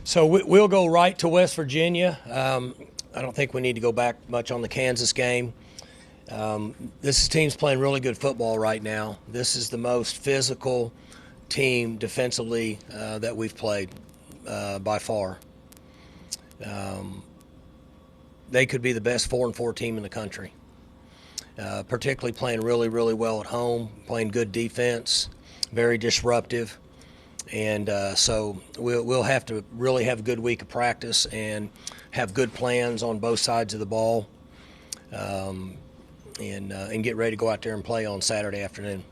So we'll go right to West Virginia. I don't think we need to go back much on the Kansas game. This team's playing really good football right now. This is the most physical team defensively that we've played by far. They could be the best 4-4 team in the country, particularly playing really, really well at home, playing good defense, very disruptive. And so we'll have to really have a good week of practice and have good plans on both sides of the ball, and get ready to go out there and play on Saturday afternoon.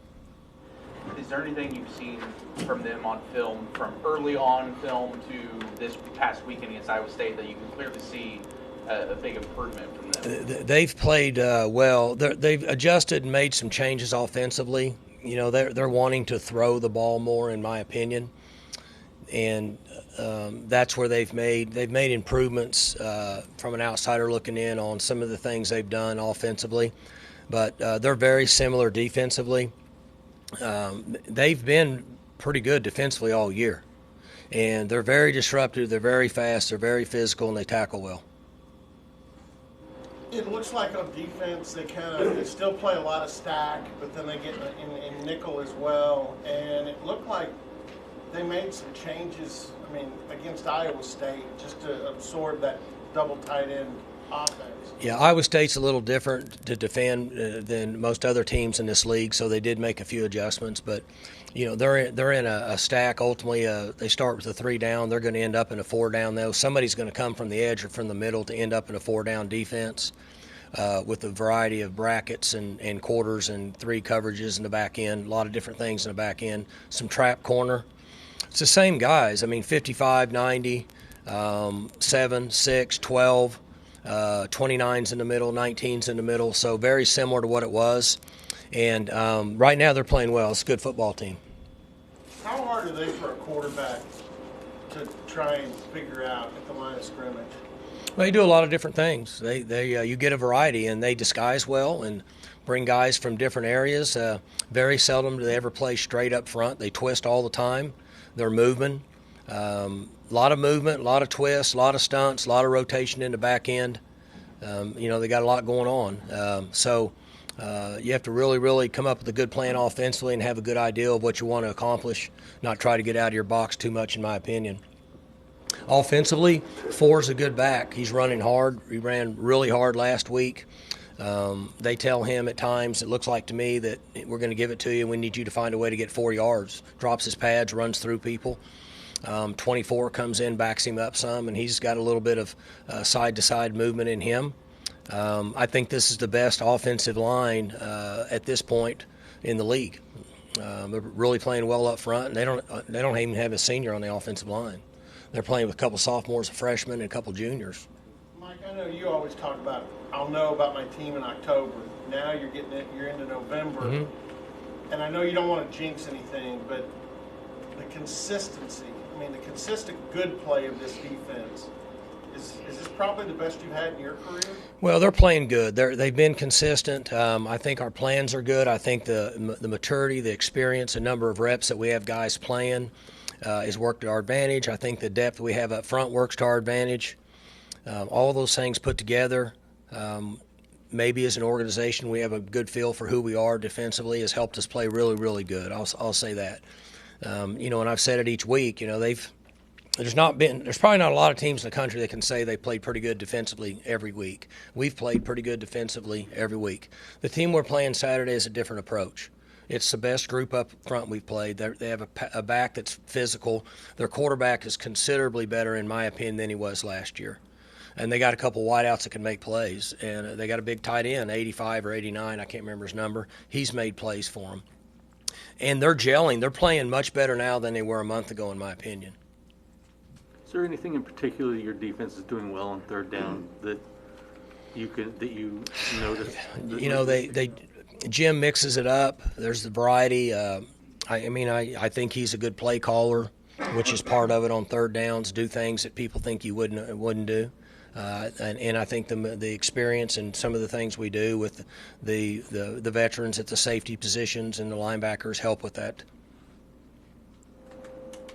Is there anything you've seen from them on film, from early on film to this past weekend against Iowa State, that you can clearly see a big improvement from them? They've played well. They've adjusted and made some changes offensively. You know, they're wanting to throw the ball more, in my opinion, and that's where they've made improvements from an outsider looking in on some of the things they've done offensively. But they're very similar defensively. They've been pretty good defensively all year, and they're very disruptive. They're very fast. They're very physical, and they tackle well. It looks like on defense they still play a lot of stack, but then they get in nickel as well. And it looked like they made some changes, against Iowa State, just to absorb that double tight end offense. Yeah, Iowa State's a little different to defend than most other teams in this league, so they did make a few adjustments. But, you know, they're in a stack. Ultimately, they start with a 3 down. They're going to end up in a 4 down, though. Somebody's going to come from the edge or from the middle to end up in a 4 down defense with a variety of brackets and quarters and 3 coverages in the back end, a lot of different things in the back end, some trap corner. It's the same guys. 55, 90, 7, 6, 12. 29's in the middle, 19's in the middle, so very similar to what it was. And right now they're playing well. It's a good football team. How hard are they for a quarterback to try and figure out at the line of scrimmage? Well, they do a lot of different things. You get a variety, and they disguise well and bring guys from different areas. Very seldom do they ever play straight up front. They twist all the time. They're moving. A lot of movement, a lot of twists, a lot of stunts, a lot of rotation in the back end. They got a lot going on. So you have to really, really come up with a good plan offensively and have a good idea of what you want to accomplish, not try to get out of your box too much, in my opinion. Offensively, Four's a good back. He's running hard. He ran really hard last week. They tell him at times, it looks like to me, that we're going to give it to you. We need you to find a way to get 4 yards. Drops his pads, runs through people. 24 comes in, backs him up some, and he's got a little bit of side-to-side movement in him. I think this is the best offensive line at this point in the league. They're really playing well up front, and they don't even have a senior on the offensive line. They're playing with a couple sophomores, a freshman, and a couple juniors. Mike, I know you always talk about, I'll know about my team in October. Now you're into November, Mm-hmm. and I know you don't want to jinx anything, but the consistency. The consistent good play of this defense, is this probably the best you've had in your career? Well, they're playing good. They've been consistent. I think our plans are good. I think the maturity, the experience, the number of reps that we have guys playing has worked to our advantage. I think the depth we have up front works to our advantage. All those things put together, maybe as an organization we have a good feel for who we are defensively, has helped us play really, really good. I'll say that. And I've said it each week, there's probably not a lot of teams in the country that can say they played pretty good defensively every week. We've played pretty good defensively every week. The team we're playing Saturday is a different approach. It's the best group up front we've played. They have a back that's physical. Their quarterback is considerably better, in my opinion, than he was last year. And they got a couple wideouts that can make plays. And they got a big tight end, 85 or 89, I can't remember his number. He's made plays for them. And they're gelling. They're playing much better now than they were a month ago, in my opinion. Is there anything in particular your defense is doing well on 3rd down that you notice? Jim mixes it up. There's the variety. I think he's a good play caller, which is part of it on 3rd downs. Do things that people think you wouldn't do. And I think the experience and some of the things we do with the veterans at the safety positions and the linebackers help with that.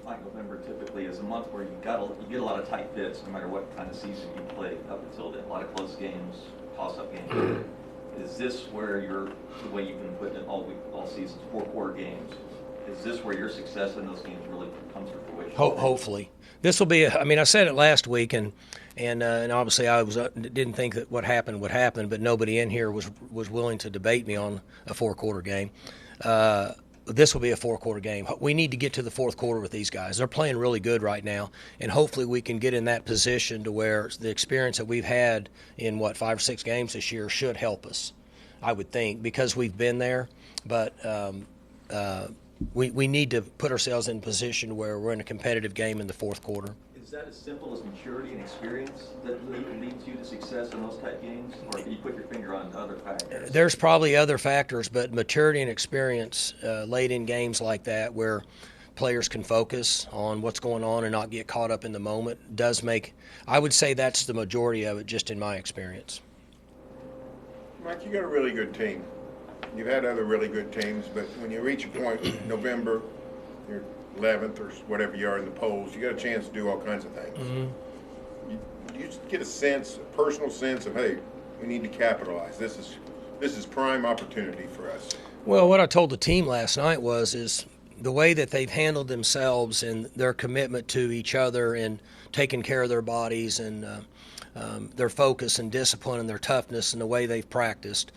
Mike, November typically typically is a month where you get a lot of tight fits, no matter what kind of season you play up until then. A lot of close games, toss-up games. Is this where the way you've been putting it all seasons, 4-quarter games? Is this where your success in those games really comes to fruition? Hopefully, this will be. I said it last week, and obviously I didn't think that what happened would happen, but nobody in here was willing to debate me on a 4-quarter game. This will be a 4-quarter game. We need to get to the fourth quarter with these guys. They're playing really good right now, and hopefully we can get in that position to where the experience that we've had in 5 or 6 games this year should help us. I would think, because we've been there, but we need to put ourselves in a position where we're in a competitive game in the fourth quarter. Is that as simple as maturity and experience that leads you to success in those type games, or can you put your finger on other factors? There's probably other factors, but maturity and experience late in games like that, where players can focus on what's going on and not get caught up in the moment, does make. I would say that's the majority of it, just in my experience. Mike, you got a really good team. You've had other really good teams, but when you reach a point in November, you're 11th or whatever you are in the polls, you got a chance to do all kinds of things. Mm-hmm. You just get a personal sense of, hey, we need to capitalize. This is prime opportunity for us. Well, what I told the team last night is the way that they've handled themselves and their commitment to each other and taking care of their bodies and their focus and discipline and their toughness and the way they've practiced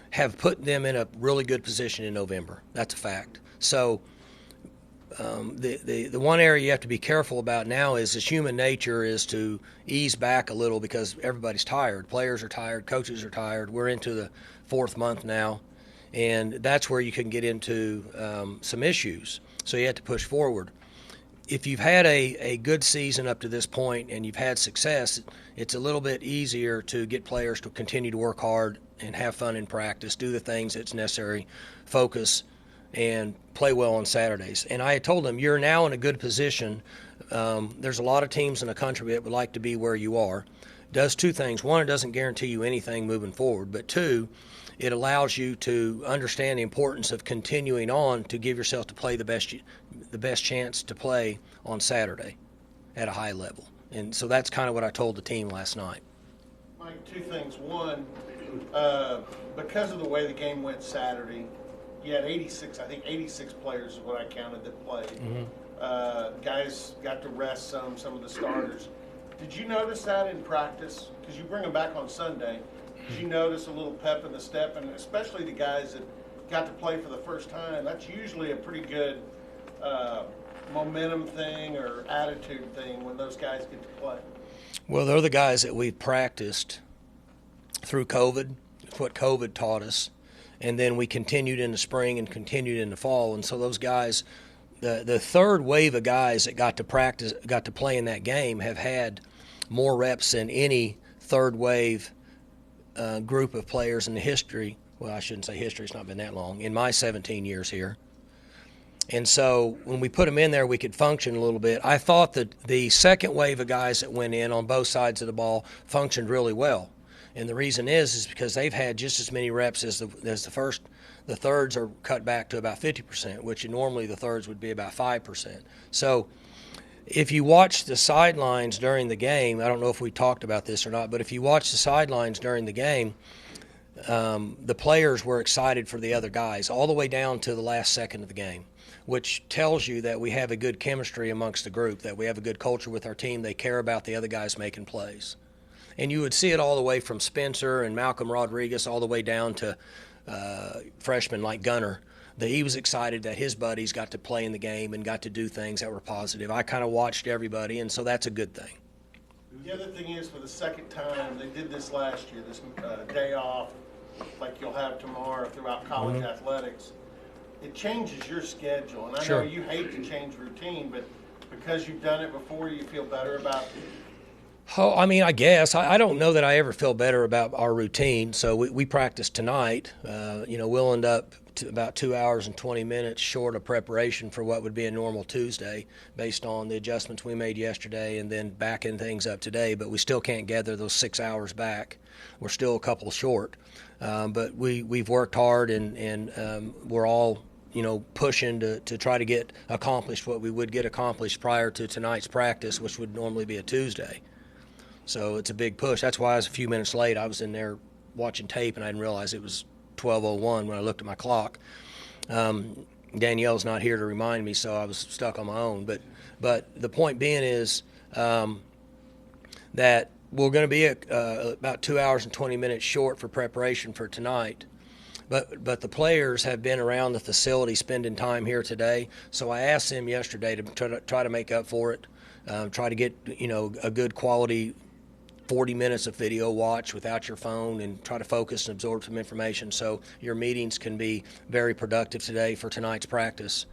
have put them in a really good position in November. That's a fact. So the one area you have to be careful about now is human nature is to ease back a little because everybody's tired. Players are tired. Coaches are tired. We're into the 4th month now, and that's where you can get into some issues. So you have to push forward. If you've had a good season up to this point and you've had success, it's a little bit easier to get players to continue to work hard and have fun in practice, do the things that's necessary, focus, and play well on Saturdays. And I had told them, you're now in a good position. There's a lot of teams in the country that would like to be where you are. Does 2 things. 1, it doesn't guarantee you anything moving forward. But 2, it allows you to understand the importance of continuing on to give yourself to play the best chance to play on Saturday at a high level. And so that's kind of what I told the team last night. Mike, 2 things. 1, because of the way the game went Saturday, you had 86 players is what I counted that played. Mm-hmm. Guys got to rest some of the starters. Did you notice that in practice? Because you bring them back on Sunday. Did you notice a little pep in the step? And especially the guys that got to play for the first time, that's usually a pretty good momentum thing or attitude thing when those guys get to play. Well, they're the guys that we've practiced through COVID. It's what COVID taught us. And then we continued in the spring and continued in the fall. And so those guys, the third wave of guys that got to play in that game have had more reps than any third wave group of players in the history. Well, I shouldn't say history. It's not been that long. In my 17 years here. And so when we put them in there, we could function a little bit. I thought that the second wave of guys that went in on both sides of the ball functioned really well. And the reason is because they've had just as many reps as the first. The thirds are cut back to about 50%, which normally the thirds would be about 5%. So if you watch the sidelines during the game, I don't know if we talked about this or not, but if you watch the sidelines during the game, the players were excited for the other guys all the way down to the last second of the game, which tells you that we have a good chemistry amongst the group, that we have a good culture with our team. They care about the other guys making plays. And you would see it all the way from Spencer and Malcolm Rodriguez all the way down to freshmen like Gunner. That he was excited that his buddies got to play in the game and got to do things that were positive. I kind of watched everybody, and so that's a good thing. The other thing is, for the second time, they did this last year, this day off, like you'll have tomorrow throughout college athletics. It changes your schedule. And I know you hate to change routine, but because you've done it before, you feel better about it. Oh, I mean, I guess. I don't know that I ever feel better about our routine. So we practice tonight. We'll end up to about 2 hours and 20 minutes short of preparation for what would be a normal Tuesday based on the adjustments we made yesterday and then backing things up today. But we still can't gather those 6 hours back. We're still a couple short. But we've worked hard and we're all pushing to try to get accomplished what we would get accomplished prior to tonight's practice, which would normally be a Tuesday. So it's a big push. That's why I was a few minutes late. I was in there watching tape, and I didn't realize it was 12:01 when I looked at my clock. Danielle's not here to remind me, so I was stuck on my own. But the point being is that we're going to be about 2 hours and 20 minutes short for preparation for tonight. But the players have been around the facility spending time here today, so I asked them yesterday to try to make up for it, try to get a good quality 40 minutes of video watch without your phone, and try to focus and absorb some information so your meetings can be very productive today for tonight's practice.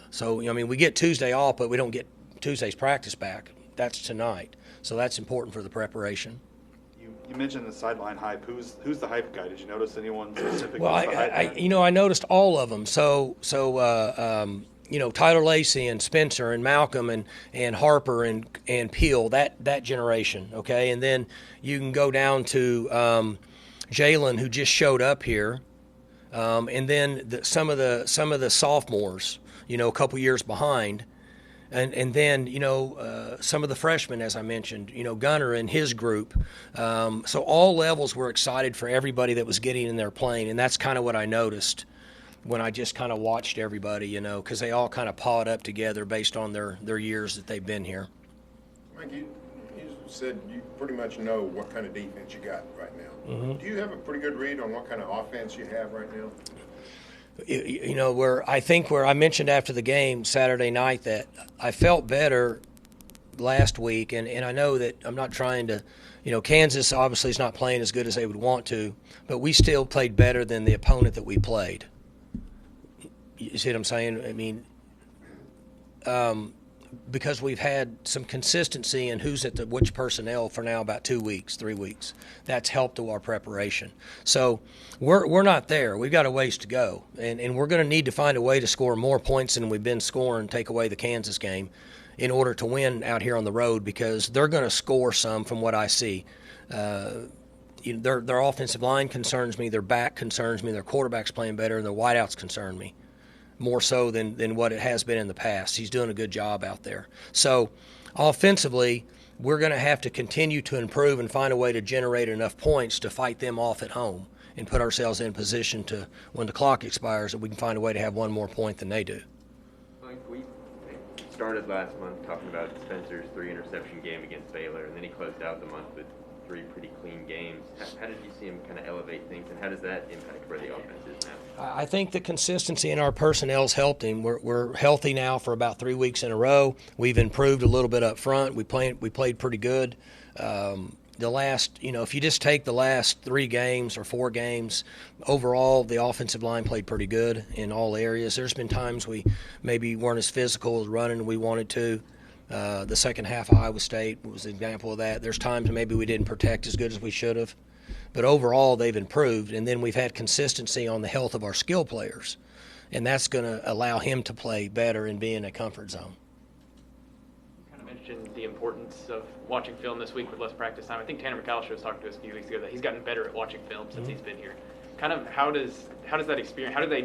So, we get Tuesday off, but we don't get Tuesday's practice back. That's tonight. So that's important for the preparation. You mentioned the sideline hype. Who's the hype guy? Did you notice anyone specific? Well, I noticed all of them. So Tyler Lacey and Spencer and Malcolm and Harper and Peel, that generation, okay? And then you can go down to Jalen, who just showed up here, and then some of the sophomores, a couple years behind, and then some of the freshmen, as I mentioned, Gunner and his group. So all levels were excited for everybody that was getting in there playing, and that's kind of what I noticed when I just kind of watched everybody, because they all kind of pawed up together based on their years that they've been here. Mike, you said you pretty much know what kind of defense you got right now. Mm-hmm. Do you have a pretty good read on what kind of offense you have right now? Where I mentioned after the game Saturday night that I felt better last week, and I know that I'm not trying to, Kansas obviously is not playing as good as they would want to, but we still played better than the opponent that we played. You see what I'm saying? Because we've had some consistency in who's at which personnel for now about 2 weeks, 3 weeks. That's helped to our preparation. So we're not there. We've got a ways to go, and we're going to need to find a way to score more points than we've been scoring, take away the Kansas game, in order to win out here on the road, because they're going to score some from what I see. Their offensive line concerns me, their back concerns me, their quarterback's playing better, and their wideouts concern me more so than what it has been in the past. He's doing a good job out there. So offensively, we're going to have to continue to improve and find a way to generate enough points to fight them off at home and put ourselves in position to, when the clock expires, that we can find a way to have one more point than they do. We started last month talking about Spencer's 3-interception game against Baylor, and then he closed out the month with 3 pretty clean games. How did you see him kind of elevate things, and how does that impact where the offense is now? I think the consistency in our personnel's helped him. We're healthy now for about 3 weeks in a row. We've improved a little bit up front. We played pretty good. The last, if you just take the last 3 games or 4 games, overall the offensive line played pretty good in all areas. There's been times we maybe weren't as physical as running as we wanted to. The second half of Iowa State was an example of that. There's times maybe we didn't protect as good as we should have. But overall, they've improved. And then we've had consistency on the health of our skill players. And that's going to allow him to play better and be in a comfort zone. You kind of mentioned the importance of watching film this week with less practice time. I think Tanner McAllister was talking to us a few weeks ago that he's gotten better at watching film since he's been here. Kind of how does that experience, how do they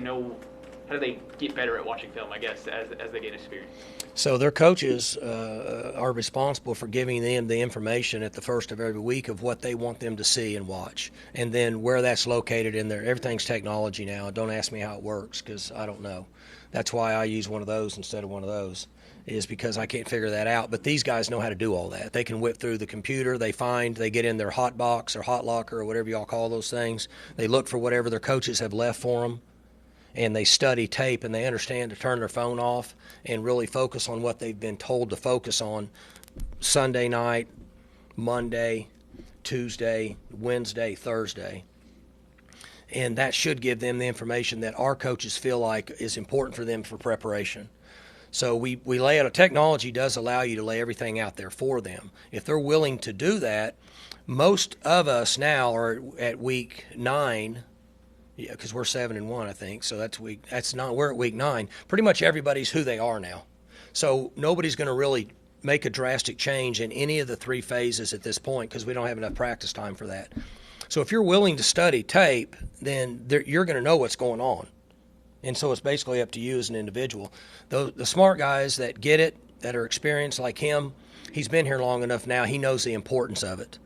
get better at watching film, I guess, as they gain experience? So their coaches are responsible for giving them the information at the first of every week of what they want them to see and watch, and then where that's located in there. Everything's technology now. Don't ask me how it works, because I don't know. That's why I use one of those instead of one of those, is because I can't figure that out. But these guys know how to do all that. They can whip through the computer. They get in their hot box or hot locker or whatever y'all call those things. They look for whatever their coaches have left for them, and they study tape, and they understand to turn their phone off and really focus on what they've been told to focus on Sunday night, Monday, Tuesday, Wednesday, Thursday. And that should give them the information that our coaches feel like is important for them for preparation. So we lay out, technology does allow you to lay everything out there for them. If they're willing to do that, most of us now are at week 9. Yeah, because we're 7-1, I think. So we're at week 9. Pretty much everybody's who they are now. So nobody's going to really make a drastic change in any of the 3 phases at this point, because we don't have enough practice time for that. So if you're willing to study tape, then you're going to know what's going on. And so it's basically up to you as an individual. The smart guys that get it, that are experienced like him, he's been here long enough now, he knows the importance of it.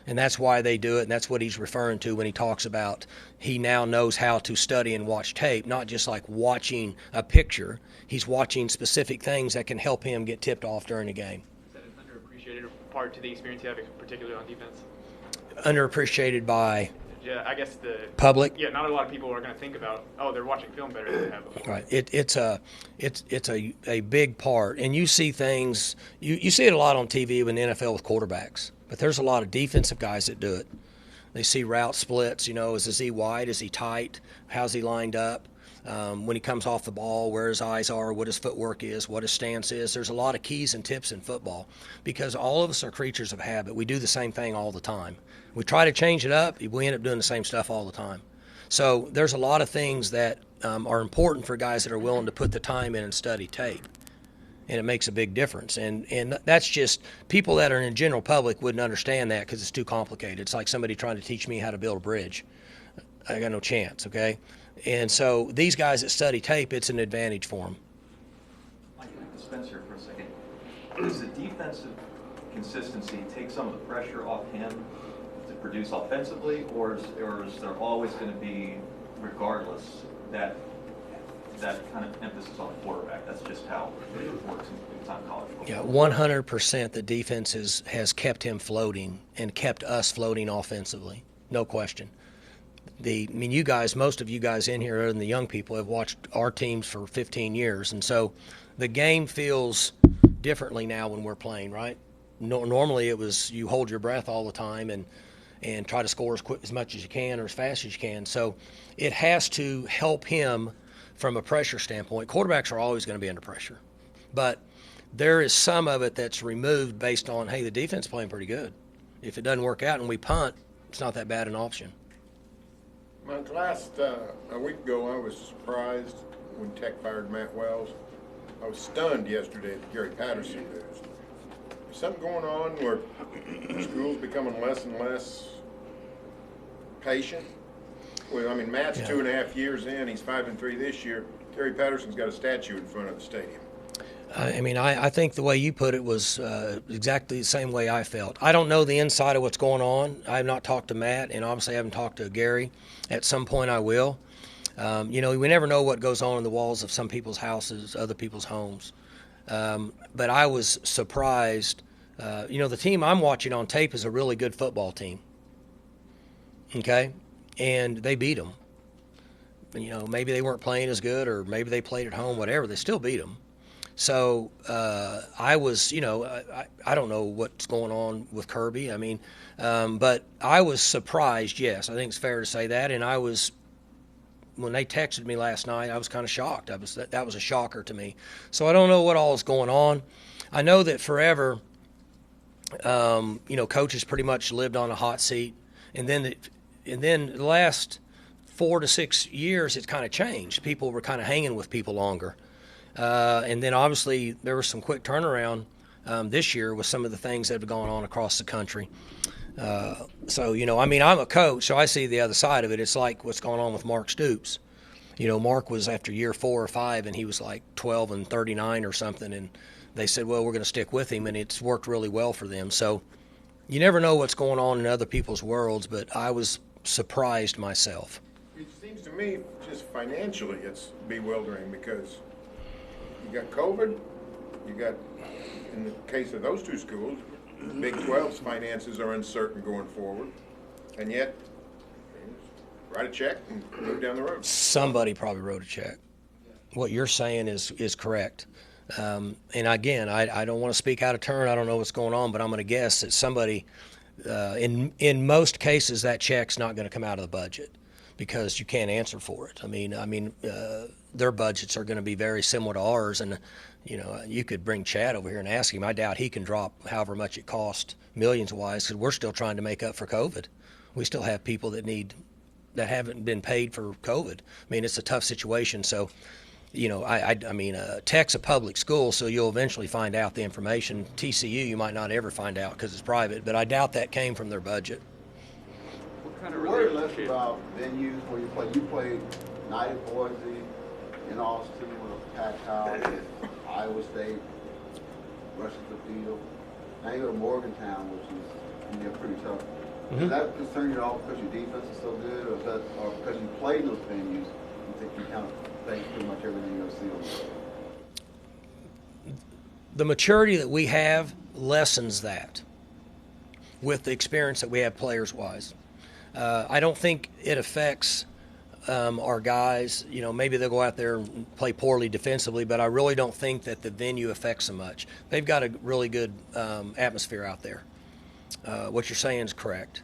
And that's why they do it, and that's what he's referring to when he talks about he now knows how to study and watch tape, not just like watching a picture. He's watching specific things that can help him get tipped off during the game. Is that an underappreciated part to the experience you have, particularly on defense? Underappreciated by Yeah, I guess the public. Yeah, not a lot of people are going to think about, oh, they're watching film better than they have. Right. It's a big part, and you see things. You see it a lot on TV in the NFL with quarterbacks, but there's a lot of defensive guys that do it. They see route splits. Is he wide? Is he tight? How's he lined up? When he comes off the ball, where his eyes are, what his footwork is, what his stance is. There's a lot of keys and tips in football because all of us are creatures of habit. We do the same thing all the time. We try to change it up, we end up doing the same stuff all the time. So there's a lot of things that are important for guys that are willing to put the time in and study tape, and it makes a big difference. And that's just people that are in the general public wouldn't understand that because it's too complicated. It's like somebody trying to teach me how to build a bridge. I got no chance, okay? And so these guys that study tape, it's an advantage for them. Mike, back to Spencer for a second. Does the defensive consistency take some of the pressure off him to produce offensively, or is there always going to be, regardless, that kind of emphasis on the quarterback? That's just how it works in college football. Yeah, 100% the defense has kept him floating and kept us floating offensively, no question. You guys, most of you guys in here, other than the young people, have watched our teams for 15 years, and so the game feels differently now when we're playing, right? Normally it was you hold your breath all the time and try to score as much as you can or as fast as you can. So it has to help him from a pressure standpoint. Quarterbacks are always going to be under pressure, but there is some of it that's removed based on, hey, the defense is playing pretty good. If it doesn't work out and we punt, it's not that bad an option. Mike, a week ago, I was surprised when Tech fired Matt Wells. I was stunned yesterday at the Gary Patterson news. Is something going on where schools becoming less and less patient? Well, Matt's 2.5 years in. He's 5-3 this year. Gary Patterson's got a statue in front of the stadium. I think the way you put it was exactly the same way I felt. I don't know the inside of what's going on. I have not talked to Matt, and obviously I haven't talked to Gary. At some point I will. We never know what goes on in the walls of some people's houses, other people's homes. But I was surprised. The team I'm watching on tape is a really good football team. Okay? And they beat them. Maybe they weren't playing as good, or maybe they played at home, whatever. They still beat them. So I was, I don't know what's going on with Kirby. But I was surprised, yes. I think it's fair to say that. And when they texted me last night, I was kind of shocked. That was a shocker to me. So I don't know what all is going on. I know that forever, Coach has pretty much lived on a hot seat. And then the last 4 to 6 years, it's kind of changed. People were kind of hanging with people longer. And then obviously there was some quick turnaround this year with some of the things that have gone on across the country. I'm a coach, so I see the other side of it. It's like what's going on with Mark Stoops. Mark was after year 4 or 5, and he was like 12-39 or something, and they said, well, we're going to stick with him, and it's worked really well for them. So you never know what's going on in other people's worlds, but I was surprised myself. It seems to me just financially it's bewildering because you got COVID, you got, in the case of those two schools, Big 12's finances are uncertain going forward, and yet write a check and move down the road. Somebody probably wrote a check. What you're saying is correct. And again, I don't want to speak out of turn. I don't know what's going on, but I'm going to guess that somebody, in most cases, that check's not going to come out of the budget because you can't answer for it. Their budgets are going to be very similar to ours, and you could bring Chad over here and ask him. I doubt he can drop however much it cost millions-wise because we're still trying to make up for COVID. We still have people that haven't been paid for COVID. It's a tough situation. So, Tech's a public school, so you'll eventually find out the information. TCU, you might not ever find out because it's private, but I doubt that came from their budget. What kind of worry less about venues where you play? You played night at Boise, in Austin with Pat Howell, Iowa State, rushes the field. Now you go to Morgantown, which is going to be pretty tough. Does that concern you at all because your defense is so good, or because you played in those venues, you think you kind of face pretty much everything you're going to see on the field? The maturity that we have lessens that with the experience that we have players-wise. I don't think it affects our guys. You know, maybe they'll go out there and play poorly defensively, but I really don't think that the venue affects them much. They've got a really good atmosphere out there. What you're saying is correct.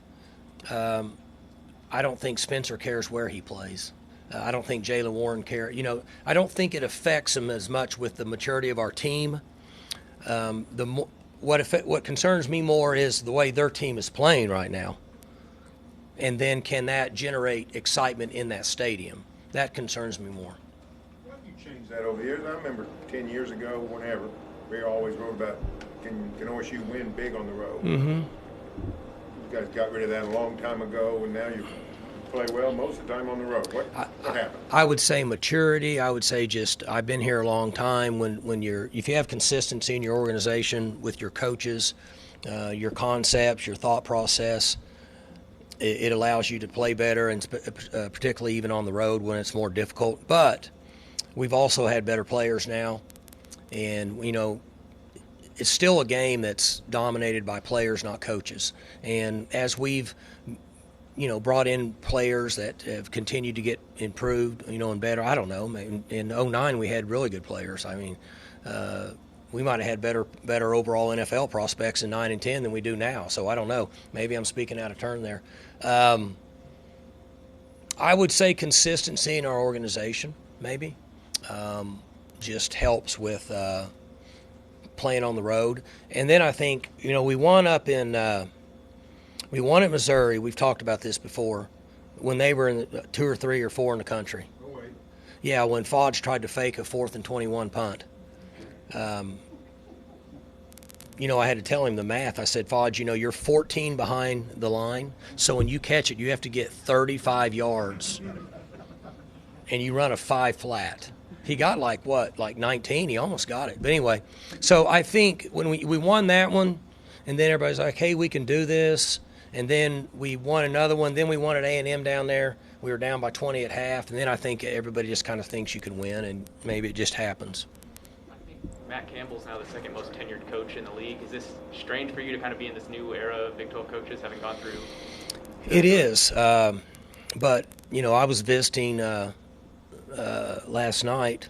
I don't think Spencer cares where he plays. I don't think Jalen Warren cares. You know, I don't think it affects him as much with the maturity of our team. What concerns me more is the way their team is playing right now. And then can that generate excitement in that stadium? That concerns me more. Well, you changed that over the years. I remember 10 years ago, whenever, we always wrote about can OSU win big on the road. Mm-hmm. You guys got rid of that a long time ago, and now you play well most of the time on the road. What happened? I would say maturity. I would say just I've been here a long time. If you have consistency in your organization with your coaches, your concepts, your thought process, it allows you to play better, and particularly even on the road when it's more difficult. But we've also had better players now, and you know, it's still a game that's dominated by players, not coaches. And as we've brought in players that have continued to get improved, and better. I don't know. In 2009, we had really good players. I mean, we might have had better overall NFL prospects in 9 and 10 than we do now. So I don't know. Maybe I'm speaking out of turn there. I would say consistency in our organization, maybe, just helps with playing on the road. And then I think, we won up in we won at Missouri. We've talked about this before, when they were in 2 or 3 or 4 in the country. Oh, wait. Yeah, when Fodge tried to fake a 4th and 21 punt. I had to tell him the math. I said, Fodge, you're 14 behind the line, so when you catch it, you have to get 35 yards, and you run a 5 flat. He got like 19? He almost got it. But anyway, so I think when we won that one, and then everybody's like, hey, we can do this. And then we won another one. Then we won at A&M down there. We were down by 20 at half. And then I think everybody just kind of thinks you can win, and maybe it just happens. I think Matt Campbell's now the second most tenured coach in the league. Is this strange for you to kind of be in this new era of Big 12 coaches, having gone through? It is. But, I was visiting last night.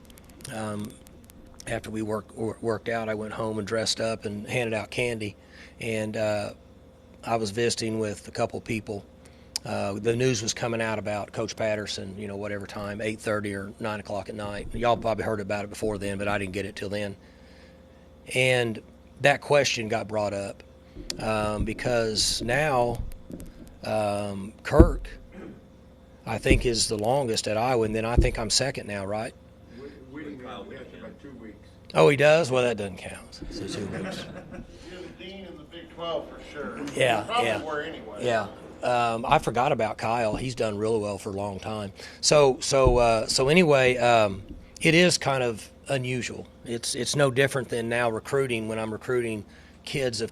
After we worked out, I went home and dressed up and handed out candy. And I was visiting with a couple people. The news was coming out about Coach Patterson, whatever time, 8:30 or 9 o'clock at night. Y'all probably heard about it before then, but I didn't get it till then. And that question got brought up because now Kirk, I think, is the longest at Iowa, and then I think I'm second now, right? About 2 weeks. Oh, he does? Well, that doesn't count. So 2 weeks. You're the dean in the Big 12 for sure. Yeah, You probably yeah. were anyway. Yeah. I forgot about Kyle. He's done really well for a long time. So anyway, it is kind of unusual. It's no different than now recruiting when I'm recruiting kids of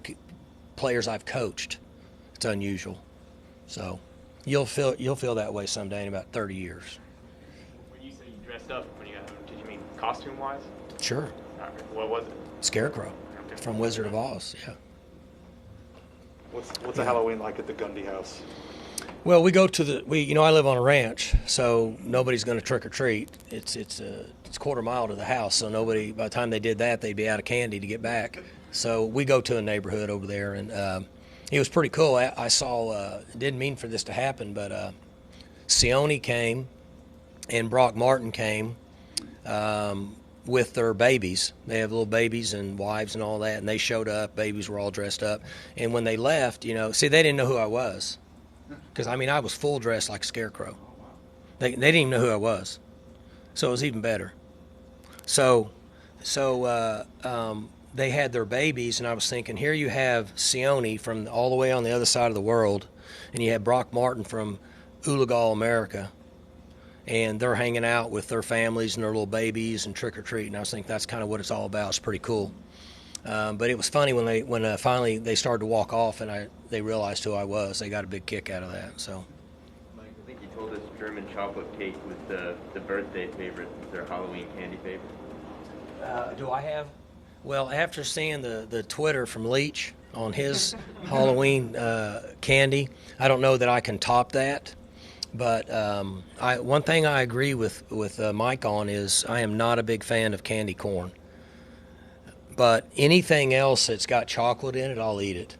players I've coached. It's unusual. So you'll feel that way someday in about 30 years. When you say you dressed up, did you mean costume-wise? Sure. What was it? Scarecrow from Wizard of Oz. Yeah. What's a Halloween like at the Gundy house? Well, we go to I live on a ranch, so nobody's going to trick or treat. It's a quarter mile to the house, so nobody. By the time they did that, they'd be out of candy to get back. So we go to a neighborhood over there, and it was pretty cool. I saw. Didn't mean for this to happen, but Sione came, and Brock Martin came. With their babies. They have little babies and wives and all that, and they showed up. Babies were all dressed up. And when they left, they didn't know who I was. Because, I was full dressed like a scarecrow. They didn't even know who I was. So it was even better. So they had their babies, and I was thinking, here you have Sione from all the way on the other side of the world, and you have Brock Martin from Ulagal, America. and they're hanging out with their families and their little babies and trick-or-treating. I think that's kind of what it's all about. It's pretty cool. But it was funny when finally they started to walk off and they realized who I was. They got a big kick out of that. So. Mike, I think you told us German chocolate cake was the birthday favorite. Is there a Halloween candy favorite? Do I have? Well, after seeing the Twitter from Leach on his Halloween candy, I don't know that I can top that. But one thing I agree with Mike on is I am not a big fan of candy corn. But anything else that's got chocolate in it, I'll eat it,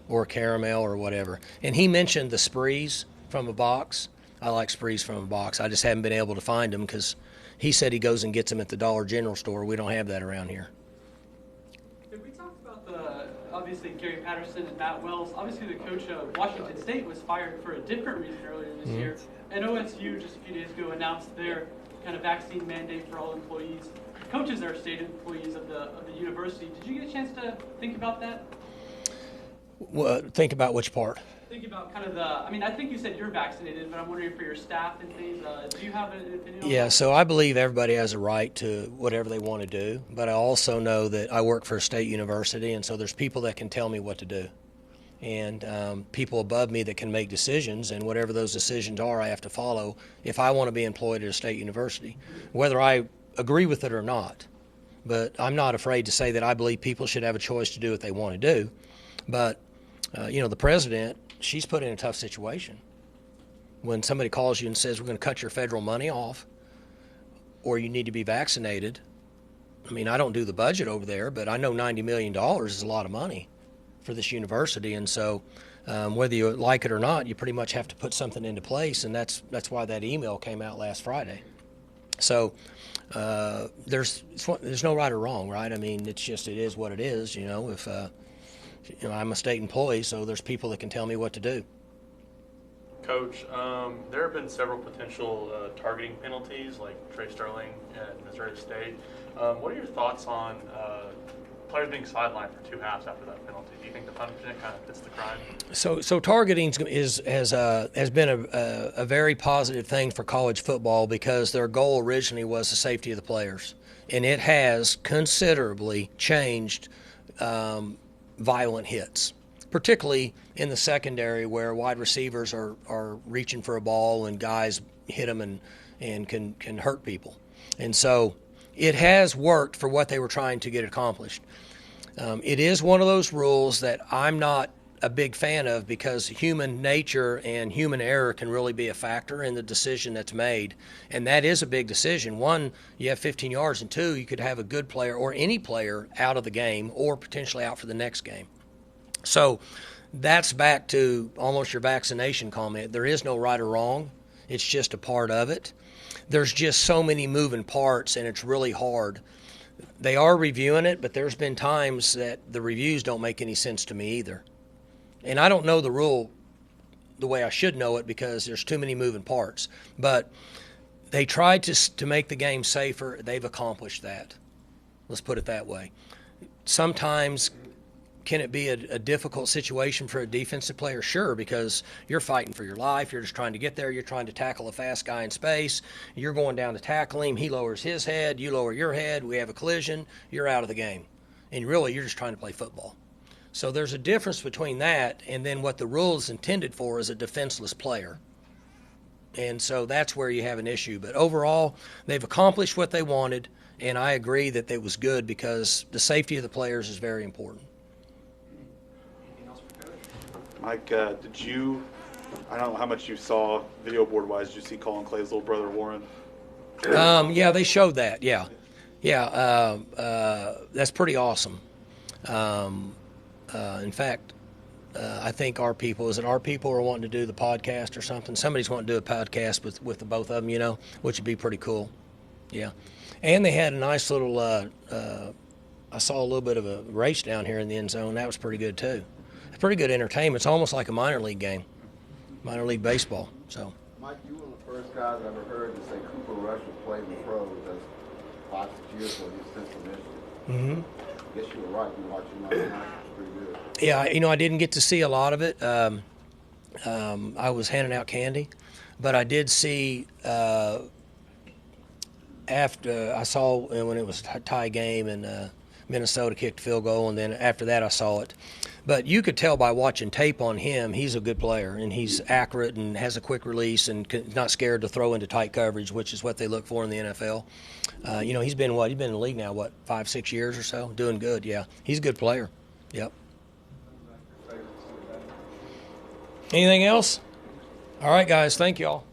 or caramel or whatever. And he mentioned the sprees from a box. I like sprees from a box. I just haven't been able to find them because he said he goes and gets them at the Dollar General store. We don't have that around here. If we talked about obviously Gary Patterson and Matt Wells, obviously the coach of Washington State was fired for a different reason earlier this year. And OSU just a few days ago announced their kind of vaccine mandate for all employees. Coaches are state employees of the university. Did you get a chance to think about that? Well, think about which part? Think about kind of I think you said you're vaccinated, but I'm wondering for your staff and things, do you have an opinion on Yeah, that? so I believe everybody has a right to whatever they want to do, but I also know that I work for a state university, and so there's people that can tell me what to do. And people above me that can make decisions, and whatever those decisions are, I have to follow if I want to be employed at a state university, whether I agree with it or not. But I'm not afraid to say that I believe people should have a choice to do what they want to do. But, the president, she's put in a tough situation. When somebody calls you and says, we're going to cut your federal money off, or you need to be vaccinated. I mean, I don't do the budget over there, but I know $90 million is a lot of money for this university. And so whether you like it or not, you pretty much have to put something into place. And that's why that email came out last Friday. So there's no right or wrong, right? I mean, it is what it is. If I'm a state employee, so there's people that can tell me what to do. Coach, there have been several potential targeting penalties, like Trey Sterling at Missouri State. What are your thoughts on players being sidelined for 2 halves after that penalty? Do you think the punishment kind of fits the crime? So targeting has been a very positive thing for college football because their goal originally was the safety of the players, and it has considerably changed violent hits, particularly in the secondary where wide receivers are reaching for a ball and guys hit them and can hurt people. And so it has worked for what they were trying to get accomplished. It is one of those rules that I'm not a big fan of because human nature and human error can really be a factor in the decision that's made. And that is a big decision. One, you have 15 yards, and two, you could have a good player or any player out of the game or potentially out for the next game. So that's back to almost your vaccination comment. There is no right or wrong. It's just a part of it. There's just so many moving parts, and it's really hard. They are reviewing it, but there's been times that the reviews don't make any sense to me either. And I don't know the rule the way I should know it because there's too many moving parts. But they tried to make the game safer. They've accomplished that. Let's put it that way. Sometimes can it be a difficult situation for a defensive player? Sure, because you're fighting for your life. You're just trying to get there. You're trying to tackle a fast guy in space. You're going down to tackle him. He lowers his head. You lower your head. We have a collision. You're out of the game. And really, you're just trying to play football. So there's a difference between that and then what the rule is intended for is a defenseless player. And so that's where you have an issue. But overall, they've accomplished what they wanted, and I agree that it was good because the safety of the players is very important. Mike, I don't know how much you saw video board wise, did you see Colin Clay's little brother Warren? Yeah, they showed that, yeah. That's pretty awesome. In fact, I think our people are wanting to do the podcast or something. Somebody's wanting to do a podcast with the both of them, which would be pretty cool. Yeah. And they had a nice little, I saw a little bit of a race down here in the end zone. That was pretty good too. Pretty good entertainment. It's almost like a minor league game, minor league baseball. So, Mike, you were the first guys I ever heard to say Cooper Rush would play in the pros. That's 5-6 years ago. He was Central Michigan. I guess you were right. You were watching last night. It was pretty good. Yeah, I didn't get to see a lot of it. I was handing out candy. but I did see after I saw when it was a tie game and Minnesota kicked a field goal, and then after that I saw it. But you could tell by watching tape on him, he's a good player, and he's accurate and has a quick release and not scared to throw into tight coverage, which is what they look for in the NFL. He's been in the league now, 5-6 years or so? Doing good, yeah. He's a good player. Yep. Anything else? All right, guys. Thank y'all.